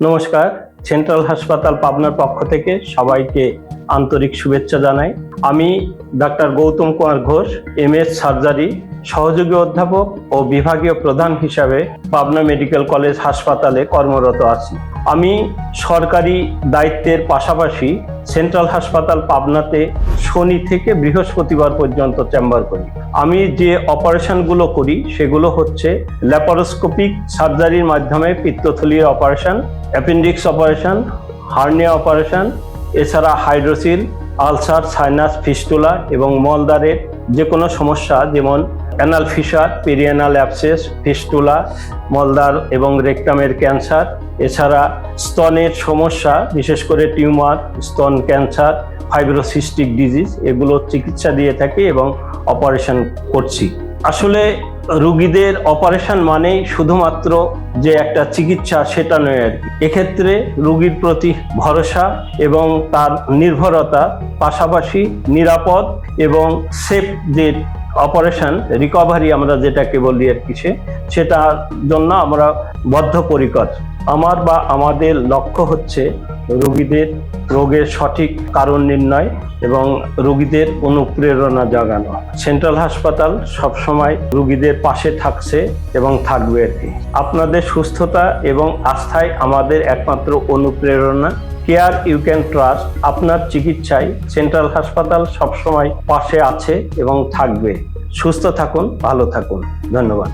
নমস্কার, সেন্ট্রাল হাসপাতাল পাবনার পক্ষ থেকে সবাইকে আন্তরিক শুভেচ্ছা জানাই। আমি doctor Gautam Kumar Ghosh, MS surgery, সহযোগী অধ্যাপক ও বিভাগীয় প্রধান হিসাবে পাবনা মেডিকেল কলেজ হাসপাতালে কর্মরত আছি। আমি সরকারি দায়িত্বের পাশাপাশি সেন্ট্রাল হাসপাতাল পাবনাতে শনি থেকে বৃহস্পতিবার পর্যন্ত চেম্বার করি। আমি যে অপারেশনগুলো করি সেগুলো হচ্ছে ল্যাপারোস্কোপিক সার্জারির মাধ্যমে পিত্তথলির operation, appendix operation, hernia operation, এছাড়া হাইড্রোসিল, আলসার, সাইনাস, ফিস্টুলা এবং মলদ্বারের যে কোনো সমস্যা যেমন anal fissure, perianal abscess, fistula, মলদ্বার এবং রেকটামের ক্যান্সার, এছাড়া স্তনের সমস্যা বিশেষ করে টিউমার, স্তন ক্যান্সার, ফাইব্রোসিস্টিক ডিজিজ এগুলো চিকিৎসা দিয়ে থাকি এবং অপারেশন করছি। আসলে রোগীদের অপারেশন মানেই শুধুমাত্র যে একটা চিকিৎসা সেটা নয় আর কি। এক্ষেত্রে রোগীর প্রতি ভরসা এবং তার নির্ভরতা, পাশাপাশি নিরাপদ এবং সেফ যে অপারেশন রিকভারি আমরা যেটাকে বলি আর কি, সেটার জন্য আমরা বদ্ধপরিকর। আমাদের লক্ষ্য হচ্ছে রোগীদের রোগের সঠিক কারণ নির্ণয় এবং রোগীদের অনুপ্রেরণা জাগানো। সেন্ট্রাল হাসপাতাল সবসময় রোগীদের পাশে থাকছে এবং থাকবে আর কি। আপনাদের সুস্থতা এবং আস্থায় আমাদের একমাত্র অনুপ্রেরণা। Care you can trust. আপনার চিকিৎসায় সেন্ট্রাল হাসপাতাল সবসময় পাশে আছে এবং থাকবে। সুস্থ থাকুন, ভালো থাকুন। ধন্যবাদ।